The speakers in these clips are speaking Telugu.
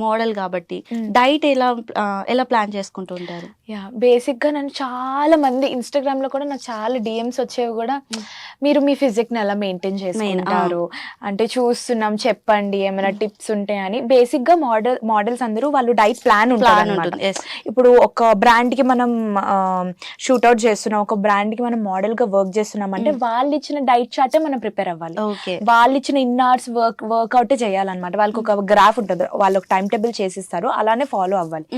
మోడల్ కాబట్టి డైట్ ఎలా ప్లాన్ చేసుకుంటూ ఉంటారు? బేసిక్ గా నన్ను చాలా మంది ఇన్స్టాగ్రామ్ లో కూడా నాకు చాలా డిఎమ్స్ వచ్చేవి కూడా, మీరు మీ ఫిజిక్ ని ఎలా మెయింటైన్ చేసుకుంటారు అంటే చూస్తున్నాం, చెప్పండి ఏమైనా టిప్స్ ఉంటాయని. బేసిక్ గా మోడల్స్ అందరూ వాళ్ళు డైట్ ప్లాన్ ఉంటుంది. ఇప్పుడు ఒక బ్రాండ్ కి మనం షూట్అవుట్ చేస్తున్నాం, ఒక బ్రాండ్ కి మనం మోడల్ గా వర్క్ చేస్తున్నాం అంటే వాళ్ళు ఇచ్చిన డైట్ చార్టే మనం ప్రిపేర్ అవ్వాలి. వాళ్ళు ఇచ్చిన ఇన్ అవర్స్ వర్క్అవుట్ చేయాలన్నమాట. వాళ్ళకి ఒక గ్రాఫ్ ఉంటుంది, వాళ్ళు ఒక టైం టేబుల్ చేసిస్తారు, అలానే ఫాలో అవ్వాలి.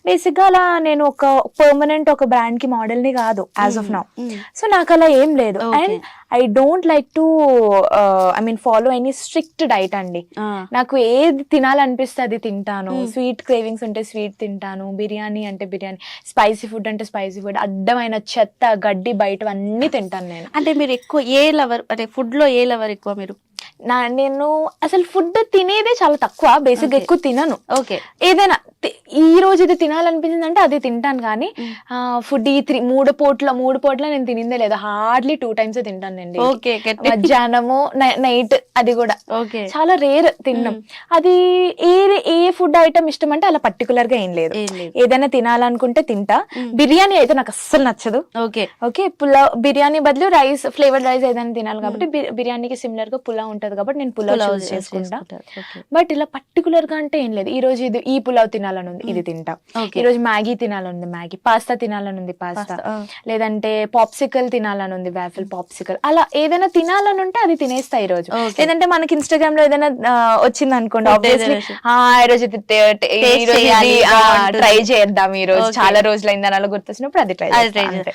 బేసిక్ గా అలా నేను ఒక పర్మనెంట్ ఒక బ్రాండ్ కి మోడల్ ని కాదు యాజ్ ఆఫ్ నౌ. సో నాకు అలా ఏం లేదు. And I don't like to follow any strict diet అండి. నాకు ఏది తినాలనిపిస్తే అది తింటాను. స్వీట్ క్రేవింగ్స్ ఉంటే స్వీట్ తింటాను, బిర్యానీ అంటే బిర్యానీ, స్పైసీ ఫుడ్ అంటే స్పైసీ ఫుడ్, అడ్డమైన చెత్త గడ్డి బయట అన్ని తింటాను నేను. అంటే మీరు ఎక్కువ ఏ లవర్, అంటే ఫుడ్ లో ఏ లవర్ ఎక్కువ మీరు? నేను అసలు ఫుడ్ తినేదే చాలా తక్కువ, బేసిక్ ఎక్కువ తినను. ఏదైనా ఈ రోజు ఇది తినాలనిపించింది అంటే అది తింటాను. కానీ ఫుడ్ ఈ మూడు పూట్ల నేను తినిందే లేదా, హార్డ్లీ 2 times తింటానండి. మధ్యాహ్నము నైట్, అది కూడా చాలా రేర్ తిన్నాం. అది ఏ ఫుడ్ ఐటమ్ ఇష్టం అంటే అలా పర్టికులర్ గా ఏం లేదు. ఏదైనా తినాలనుకుంటే తింటా. బిర్యానీ అయితే నాకు అస్సలు నచ్చదు. ఓకే పులావ్, బిర్యానీ బదులు రైస్, ఫ్లేవర్డ్ రైస్ ఏదైనా తినాలి కాబట్టి బిర్యానీకి సిమిలర్ గా పులావ్ ఉంటది కాబట్టి నేను పులావ్ చూస్ చేసుకుంటా. బట్ ఇలా పర్టికులర్ గా అంటే ఏం లేదు. ఈ రోజు ఇది ఈ పులావ్ తినాలని ఉంది, ఇది తింటా. ఈ రోజు మ్యాగీ తినాలని ఉంది, మ్యాగీ. పాస్తా తినాలని ఉంది, పాస్తా. లేదంటే పాప్సికల్ తినాలని ఉంది, వాఫిల్ పాప్సికల్. అలా ఏదైనా తినాలని ఉంటే అది తినేస్తా ఈ రోజు. లేదంటే మనకి ఇన్స్టాగ్రామ్ లో ఏదైనా వచ్చింది అనుకోండి, ఆబ్వియస్లీ ఈ రోజు ట్రై చేద్దాం, ఈ రోజు చాలా రోజులైందని అలా గుర్తొచ్చినప్పుడు అది ట్రై చేద్దాం.